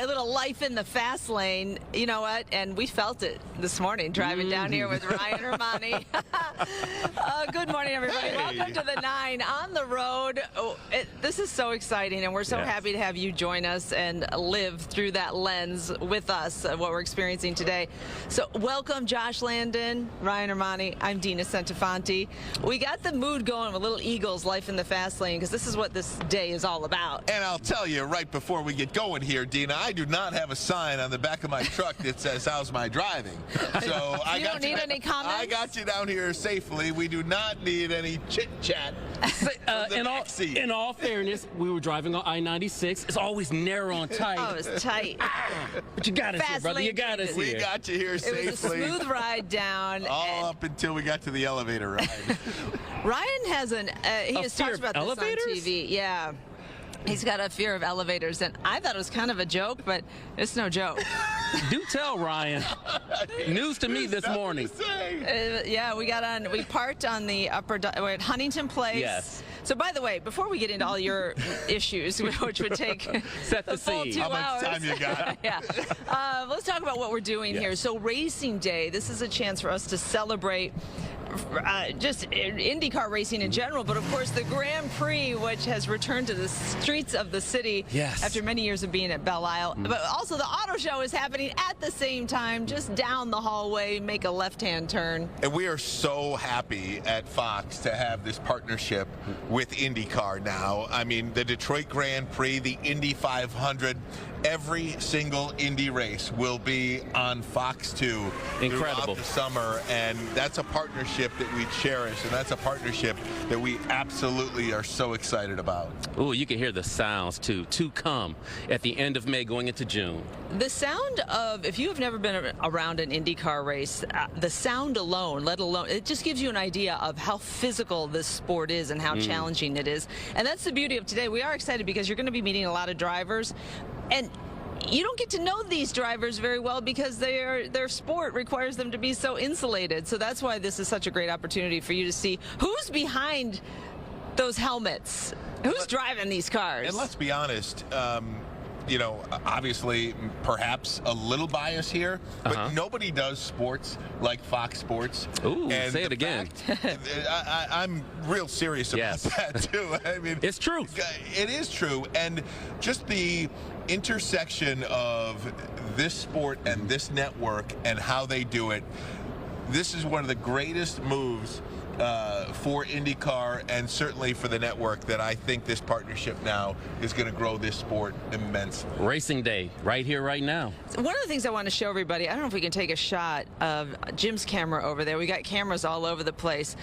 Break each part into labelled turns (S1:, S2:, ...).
S1: a little life in the fast lane. You know what? And we felt it this morning driving down here with Ryan Ermani. Good morning, everybody.
S2: Hey.
S1: Welcome to the 9 on the road. This is so exciting, and we're so happy to have you join us and live through that lens with us, what we're experiencing today. So welcome, Josh Landon, Ryan Ermani. I'm Dina Centofanti. We got the mood going with Little Eagles, life in the fast lane, because this is what this day is all about.
S2: And I'll tell you right before we get going here, Dina, I do not have a sign on the back of my truck that says, "How's my driving?" So I
S1: don't need any comments?
S2: I got you down here safely. We do not need any chit-chat.
S3: In all fairness, we were driving on I-96. It's always narrow and tight.
S1: Oh, it's tight.
S3: But you got us here, brother. You got us
S2: We
S3: here.
S2: got you here safely.
S1: It was a smooth ride down.
S2: All up until we got to the elevator ride.
S1: Ryan has he has
S3: fear
S1: talked
S3: of
S1: about this
S3: elevators?
S1: on TV. Yeah. He's got a fear of elevators, and I thought it was kind of a joke, but it's no joke.
S3: Do tell, Ryan. News to me this morning.
S1: Yeah, we parked on the we're at Huntington Place.
S3: Yes.
S1: So, by the way, before we get into all your issues, which would take
S3: Set the
S1: full
S3: scene.
S1: 2
S2: How much
S1: hours.
S2: time you got?
S1: Yeah. Let's talk about what we're doing here. So, Racing Day, this is a chance for us to celebrate just IndyCar racing in general, but of course the Grand Prix, which has returned to the streets of the city after many years of being at Belle Isle. But also the auto show is happening at the same time, just down the hallway, make a left-hand turn.
S2: And we are so happy at Fox to have this partnership with IndyCar now. I mean, the Detroit Grand Prix, the Indy 500, every single Indy race will be on Fox 2 throughout the summer, and that's a partnership that we cherish, and that's a partnership that we absolutely are so excited about.
S3: Ooh, you can hear the sounds to come at the end of May going into June.
S1: The sound of, if you have never been around an IndyCar race, the sound alone, let alone, it just gives you an idea of how physical this sport is and how challenging it is. And that's the beauty of today. We are excited because you're going to be meeting a lot of drivers, and you don't get to know these drivers very well because their sport requires them to be so insulated. So that's why this is such a great opportunity for you to see who's behind those helmets, who's driving these cars.
S2: And let's be honest, you know, obviously, perhaps a little bias here, but nobody does sports like Fox Sports.
S3: Ooh,
S2: and
S3: say it again.
S2: I'm real serious about that, too. I mean,
S3: it's true.
S2: It is true. And just the intersection of this sport and this network and how they do it, this is one of the greatest moves for IndyCar and certainly for the network that I think this partnership now is going to grow this sport immensely.
S3: Racing Day, right here, right now.
S1: One of the things I want to show everybody, I don't know if we can take a shot of Jim's camera over there. We got cameras all over the place.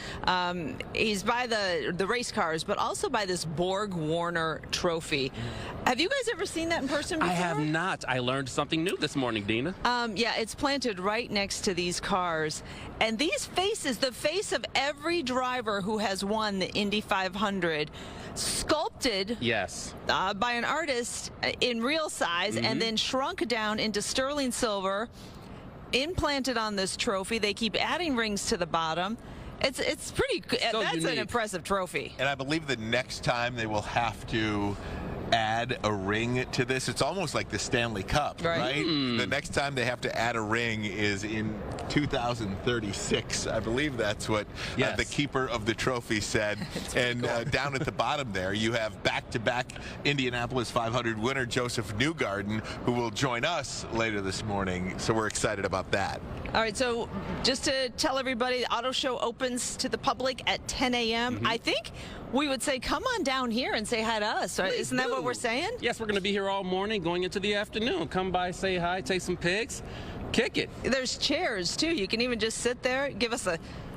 S1: He's by the race cars, but also by this Borg Warner trophy. Have you guys ever seen that in person before?
S3: I have not. I learned something new this morning, Dina.
S1: Yeah, it's planted right next to these cars. And these faces, the face of every driver who has won the Indy 500, sculpted by an artist in real size and then shrunk down into sterling silver, implanted on this trophy. They keep adding rings to the bottom. It's pretty, that's unique. An impressive trophy.
S2: And I believe the next time they will have to add a ring to this. It's almost like the Stanley Cup, right? The next time they have to add a ring is in 2036. I believe that's what the keeper of the trophy said. And down at the bottom there, you have back-to-back Indianapolis 500 winner Joseph Newgarden, who will join us later this morning. So we're excited about that.
S1: All right, so just to tell everybody, the auto show opens to the public at 10 a.m. I think we would say come on down here and say hi to us. Right? Isn't that what we're saying?
S3: Yes, we're going to be here all morning going into the afternoon. Come by, say hi, take some pics, kick it.
S1: There's chairs, too. You can even just sit there,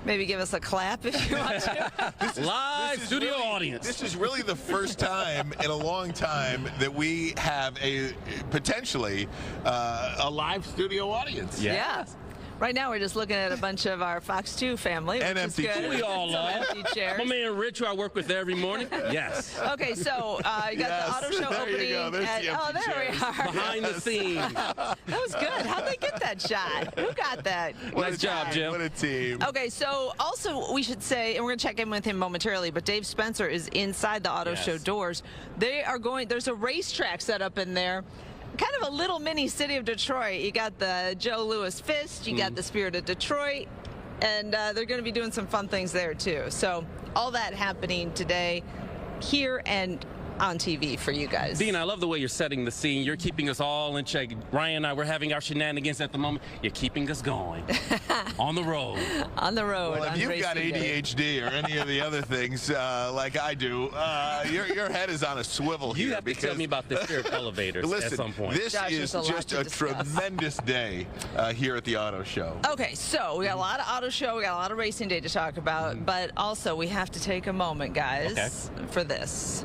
S1: maybe give us a clap if you want to.
S3: Live studio audience.
S2: This is really the first time in a long time that we have potentially a live studio audience.
S1: Yeah. Right now, we're just looking at a bunch of our Fox 2 family, which
S2: and
S1: is
S2: empty
S1: good.
S2: chairs.
S3: We all
S1: Some
S3: are.
S1: empty chairs.
S3: My man Rich, who I work with every morning. Yes.
S1: Okay, so you got the auto show
S2: there
S1: opening.
S2: You go. There's the empty
S1: there
S2: chairs.
S1: we are.
S3: Behind the scenes.
S1: That was good. How'd they get that shot? Who got that?
S3: Nice job, Jim.
S2: What a team.
S1: Okay, so also we should say, and we're going to check in with him momentarily, but Dave Spencer is inside the auto show doors. They are going, there's a racetrack set up in there. kind of a little mini city of Detroit. You got the Joe Louis Fist, you got the Spirit of Detroit, and they're going to be doing some fun things there too. So all that happening today here and on TV for you guys.
S3: Dean, I love the way you're setting the scene. You're keeping us all in check. Ryan and I, we're having our shenanigans at the moment. You're keeping us going. On the road.
S1: On the road.
S2: Well, if you've got ADHD or any of the other things like I do, your head is on a swivel here.
S3: You have to tell me about the fear of elevators at some point.
S2: This is just a tremendous day here at the Auto Show.
S1: Okay, so we got a lot of Auto Show, we got a lot of racing day to talk about, but also we have to take a moment, guys, for this.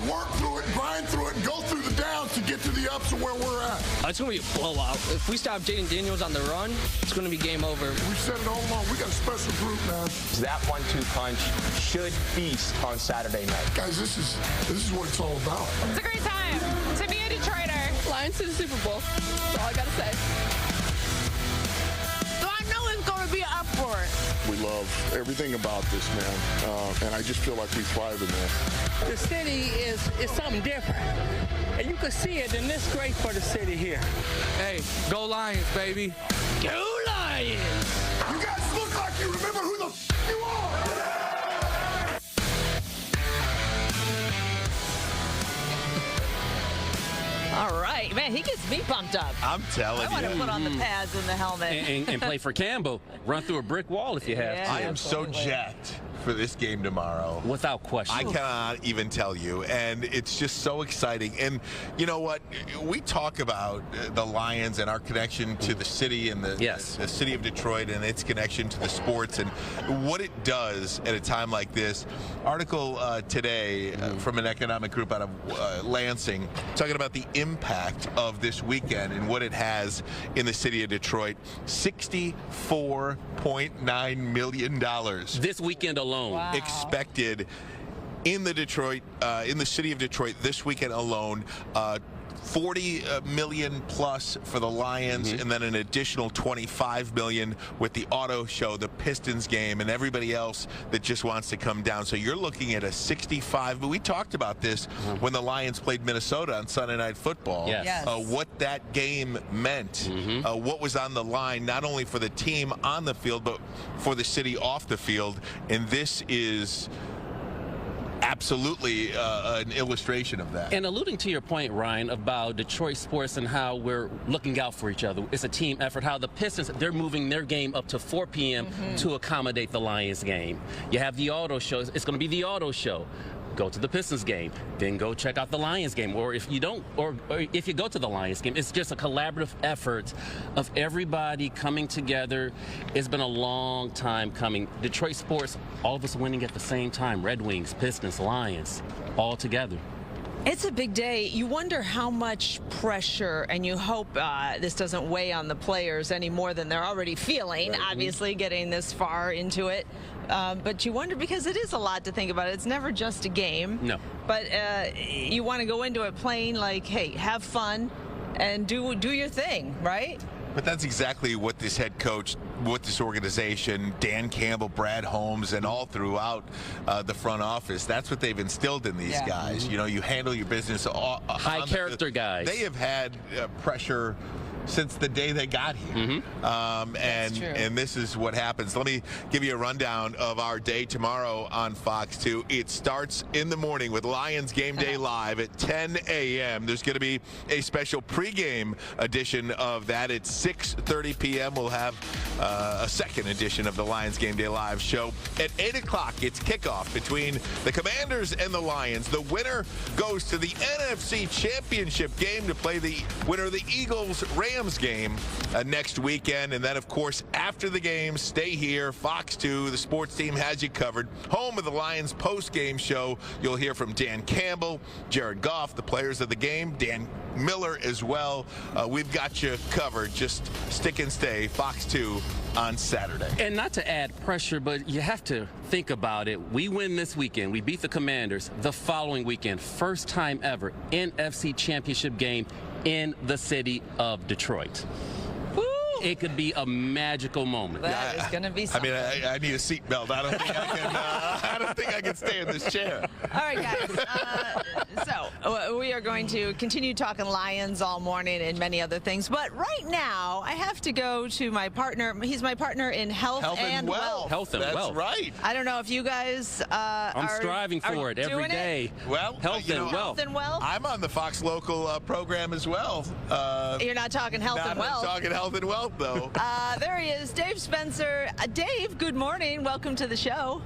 S4: Work through it, grind through it, and go through the downs to get to the ups of where we're at.
S5: It's going to be a blowout. If we stop Jaden Daniels on the run, it's going to be game over.
S4: We said it all along. We got a special group, man.
S6: That 1-2 punch should feast on Saturday night.
S4: Guys, this is what it's all about.
S7: It's a great time to be a Detroiter.
S8: Lions to the Super Bowl. That's all I got to say.
S7: So I know it's going to be an uproar.
S4: We love everything about this, man, and I just feel like we thrive in there.
S9: The city is something different, and you can see it, and it's great for the city here.
S5: Hey, go Lions, baby.
S9: Go Lions!
S4: You guys look like you remember who the you are!
S1: All right, man, he gets me pumped up.
S2: I'm telling you.
S1: I want to put on the pads and the helmet.
S3: And play for Campbell. Run through a brick wall if you have to.
S2: I am so jacked for this game tomorrow.
S3: Without question.
S2: I cannot even tell you, and it's just so exciting. And you know what? We talk about the Lions and our connection to the city and the city of Detroit and its connection to the sports and what it does at a time like this. Article today from an economic group out of Lansing talking about the impact of this weekend and what it has in the city of Detroit. $64.9 million.
S3: This weekend alone.
S1: Wow.
S2: Expected in the city of Detroit this weekend alone. 40 million plus for the Lions, and then an additional 25 million with the Auto Show, the Pistons game, and everybody else that just wants to come down. So you're looking at a 65. But we talked about this when the Lions played Minnesota on Sunday Night Football.
S3: Yes.
S2: What that game meant, what was on the line, not only for the team on the field, but for the city off the field. And this is absolutely an illustration of that.
S3: And alluding to your point, Ryan, about Detroit sports and how we're looking out for each other. It's a team effort. How the Pistons, they're moving their game up to 4 p.m. to accommodate the Lions game. You have the Auto Show. It's going to be the Auto Show. Go to the Pistons game, then go check out the Lions game. Or if you don't, or if you go to the Lions game, it's just a collaborative effort of everybody coming together. It's been a long time coming. Detroit sports, all of us winning at the same time. Red Wings, Pistons, Lions, all together.
S1: It's a big day. You wonder how much pressure, and you hope this doesn't weigh on the players any more than they're already feeling, obviously, getting this far into it. But you wonder, because it is a lot to think about. It's never just a game.
S3: No.
S1: But you want to go into it playing like, hey, have fun and do your thing, right?
S2: But that's exactly what this head coach, what this organization, Dan Campbell, Brad Holmes, and all throughout the front office, that's what they've instilled in these guys. You know, you handle your business.
S3: High character guys.
S2: They have had pressure since the day they got here. And this is what happens. Let me give you a rundown of our day tomorrow on Fox 2. It starts in the morning with Lions Game Day Live at 10 a.m. There's going to be a special pregame edition of that at 6:30 p.m. We'll have a second edition of the Lions Game Day Live show. At 8 o'clock, it's kickoff between the Commanders and the Lions. The winner goes to the NFC Championship game to play the winner of the Eagles-Rams game next weekend. And then, of course, after the game, stay here. Fox 2, the sports team has you covered. Home of the Lions post-game show. You'll hear from Dan Campbell, Jared Goff, the players of the game, Dan Miller as well. We've got you covered. Just stick and stay. Fox 2 on Saturday.
S3: And not to add pressure, but you have to think about it. We win this weekend. We beat the Commanders. The following weekend, first time ever, NFC Championship game in the city of Detroit.
S1: Woo!
S3: it could be a magical moment.
S1: That is going to be something.
S2: I mean, I need a seatbelt. I don't think I can. I don't think I can stay in this chair.
S1: All right, guys. So we are going to continue talking Lions all morning and many other things. But right now, I have to go to my partner. He's my partner in health and wealth.
S3: Health and wealth.
S2: That's right.
S1: I don't know if you guys
S3: I'm striving for it every day.
S2: Well,
S3: health and wealth.
S1: Health and wealth.
S2: I'm on the Fox Local program as well.
S1: You're not talking health and wealth.
S2: Not talking health and wealth, though.
S1: There he is, Dave Spencer. Dave, good morning. Welcome to the show.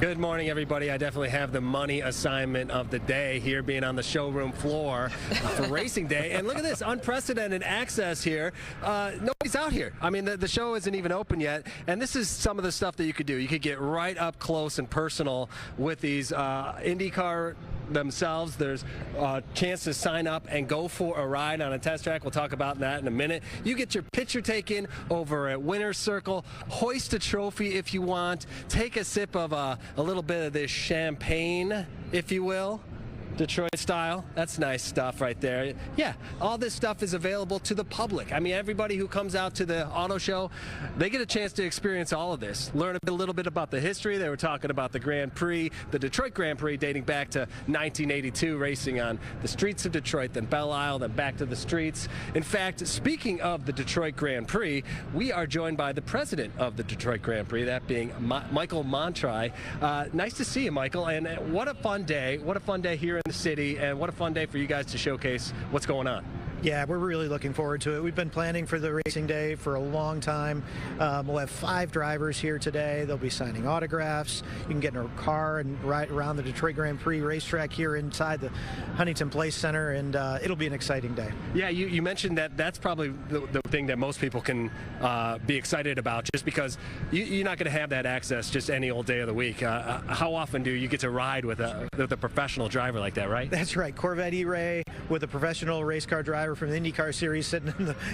S10: Good morning, everybody. I definitely have the money assignment of the day here, being on the showroom floor for racing day. And look at this, unprecedented access here. Nobody's out here. I mean, the show isn't even open yet. And this is some of the stuff that you could do. You could get right up close and personal with these IndyCar themselves. There's a chance to sign up and go for a ride on a test track. We'll talk about that in a minute. You get your picture taken over at Winner's Circle. Hoist a trophy if you want. Take a sip of a little bit of this champagne, if you will. Detroit style. That's nice stuff right there. Yeah, all this stuff is available to the public. I mean, everybody who comes out to the auto show, they get a chance to experience all of this. Learn a little bit about the history. They were talking about the Grand Prix, the Detroit Grand Prix, dating back to 1982, racing on the streets of Detroit, then Belle Isle, then back to the streets. In fact, speaking of the Detroit Grand Prix, we are joined by the president of the Detroit Grand Prix, that being Michael Montri. Nice to see you, Michael, and what a fun day. What a fun day here in the city, and what a fun day for you guys to showcase what's going on.
S11: Yeah, we're really looking forward to it. We've been planning for the racing day for a long time. We'll have 5 drivers here today. They'll be signing autographs. You can get in a car and ride around the Detroit Grand Prix racetrack here inside the Huntington Place Center, and it'll be an exciting day.
S10: Yeah, you mentioned that that's probably the thing that most people can be excited about, just because you're not going to have that access just any old day of the week. How often do you get to ride with a professional driver like that, right?
S11: That's right. Corvette E-Ray with a professional race car driver from the IndyCar Series sitting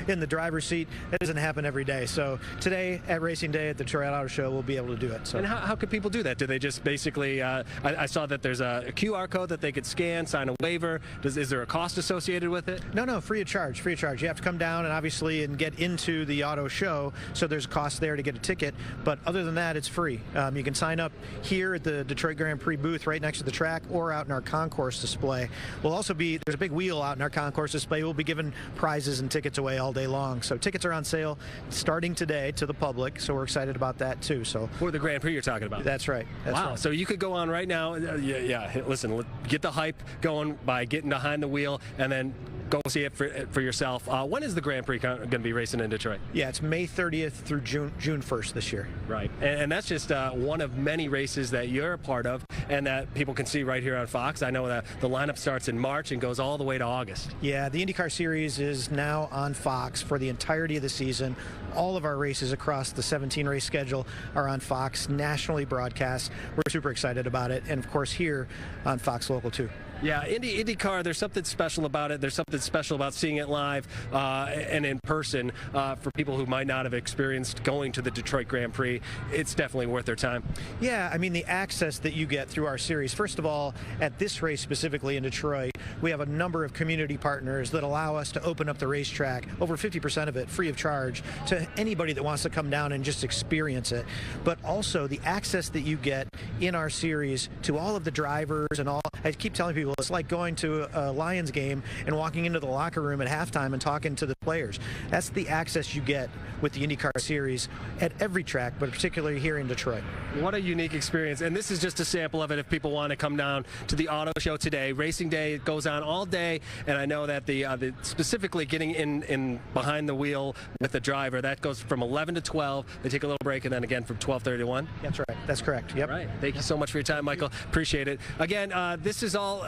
S11: in the driver's seat. It doesn't happen every day. So today at Racing Day at the Detroit Auto Show, we'll be able to do it. So.
S10: And how could people do that? Do they just basically, I saw that there's a QR code that they could scan, sign a waiver. Is there a cost associated with it?
S11: No, free of charge, free of charge. You have to come down and get into the auto show, so there's a cost there to get a ticket. But other than that, it's free. You can sign up here at the Detroit Grand Prix booth right next to the track, or out in our concourse display. There's a big wheel out in our concourse display. We'll be giving prizes and tickets away all day long. So tickets are on sale starting today to the public, so we're excited about that too. So
S10: for the Grand Prix you're talking about.
S11: That's right.
S10: Wow.
S11: Right.
S10: So you could go on right now. Listen, get the hype going by getting behind the wheel, and then go see it for yourself. When is the Grand Prix going to be racing in Detroit?
S11: Yeah, it's May 30th through June 1st this year.
S10: Right, and that's just one of many races that you're a part of, and that people can see right here on Fox. I know that the lineup starts in March and goes all the way to August.
S11: Yeah, the IndyCar Series is now on Fox for the entirety of the season. All of our races across the 17-race schedule are on Fox, nationally broadcast. We're super excited about it, and of course here on Fox Local too.
S10: Yeah, IndyCar, there's something special about it. There's something special about seeing it live and in person. For people who might not have experienced going to the Detroit Grand Prix, it's definitely worth their time.
S11: Yeah, I mean, the access that you get through our series, first of all, at this race specifically in Detroit, we have a number of community partners that allow us to open up the racetrack, over 50% of it free of charge, to anybody that wants to come down and just experience it. But also the access that you get in our series to all of the drivers and all, I keep telling people, it's like going to a Lions game and walking into the locker room at halftime and talking to the players. That's the access you get with the IndyCar Series at every track, but particularly here in Detroit.
S10: What a unique experience. And this is just a sample of it if people want to come down to the auto show today. Racing Day goes on all day, and I know that the specifically getting in behind the wheel with the driver, that goes from 11 to 12. They take a little break, and then again from 12:30 to 1.
S11: That's right. That's correct. Yep.
S10: All right. Thank you so much for your time, Michael. Appreciate it. Again, this is all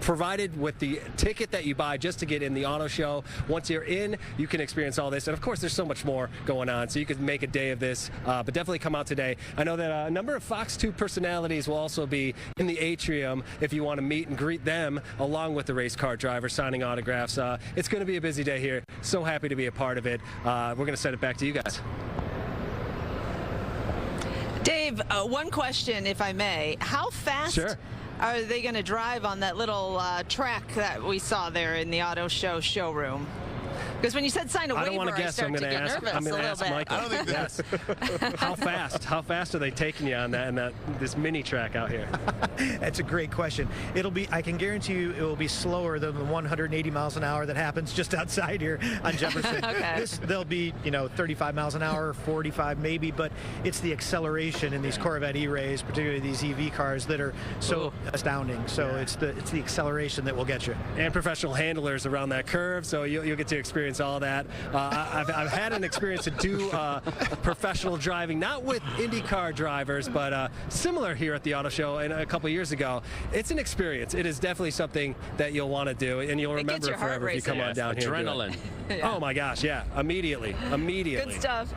S10: provided with the ticket that you buy just to get in the auto show. Once you're in, you can experience all this. And of course, there's so much more going on, so you could make a day of this, but definitely come out today. I know that a number of Fox 2 personalities will also be in the atrium if you want to meet and greet them along with the race car driver signing autographs. It's going to be a busy day here. So happy to be a part of it. We're going to send it back to you guys.
S1: Dave, one question, if I may. How fast are they going to drive on that little track that we saw there in the auto show showroom? Because when you said sign a waiver,
S10: I don't want to guess. So I'm going to ask. I'm going to ask Michael.
S2: I don't think
S10: yes. How fast are they taking you on this mini track out here?
S11: That's a great question. It'll be. I can guarantee you, it will be slower than the 180 miles an hour that happens just outside here on Jefferson.
S1: Okay.
S11: They'll be, 35 miles an hour, 45 maybe, but it's the acceleration in these Corvette E-Rays, particularly these EV cars, that are so astounding. So it's the acceleration that will get you.
S10: And professional handlers around that curve, so you'll get to experience all that. I've had an experience to do professional driving, not with IndyCar drivers, but similar here at the auto show and a couple years ago. It's an experience. It is definitely something that you'll want to do, and you'll remember it forever if you come on down here.
S3: Adrenaline.
S10: Oh my gosh, yeah, immediately.
S1: Good stuff.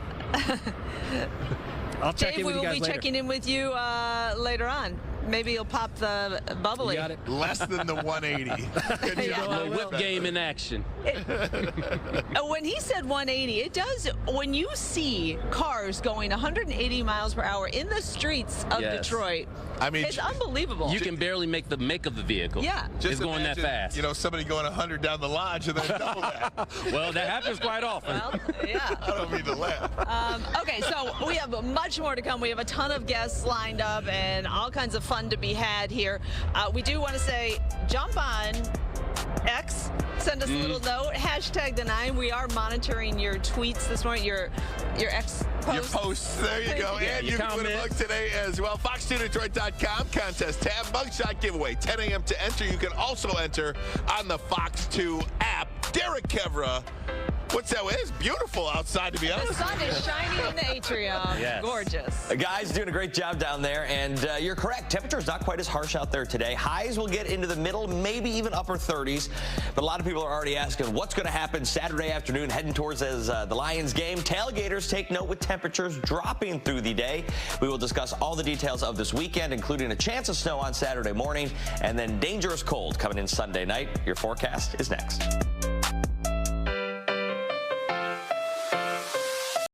S10: I'll check
S1: Dave,
S10: in with you guys later.
S1: we will be checking in with you later on. Maybe you'll pop the bubbly.
S10: You got it.
S2: Less than the 180. Good job.
S3: The whip game in action.
S1: When he said 180, it does. When you see cars going 180 miles per hour in the streets of Detroit,
S2: I mean,
S1: it's unbelievable.
S3: You can barely make the make of the vehicle.
S1: Yeah.
S3: It's going that fast.
S2: Somebody going 100 down the lodge and then double that.
S3: Well, that happens quite often.
S1: Well, yeah.
S2: I don't mean to laugh.
S1: Okay, so we have much more to come. We have a ton of guests lined up and all kinds of fun to be had here. We do want to say, jump on X, send us a little note, hashtag the 9. We are monitoring your tweets this morning, your X posts.
S2: Your posts, there you go.
S3: Yeah,
S2: and you can win a mug today as well. Fox2Detroit.com contest tab, mugshot giveaway, 10 a.m. to enter. You can also enter on the Fox 2 app. Derek Kevra, what's that? It's beautiful outside, to be honest.
S1: The sun is shining in the atrium.
S3: Yes.
S1: Gorgeous.
S12: Guys doing a great job down there, and you're correct. Temperature's not quite as harsh out there today. Highs will get into the middle, maybe even upper 30s, but a lot of people are already asking what's going to happen Saturday afternoon, heading towards the Lions game. Tailgaters take note with temperatures dropping through the day. We will discuss all the details of this weekend, including a chance of snow on Saturday morning, and then dangerous cold coming in Sunday night. Your forecast is next.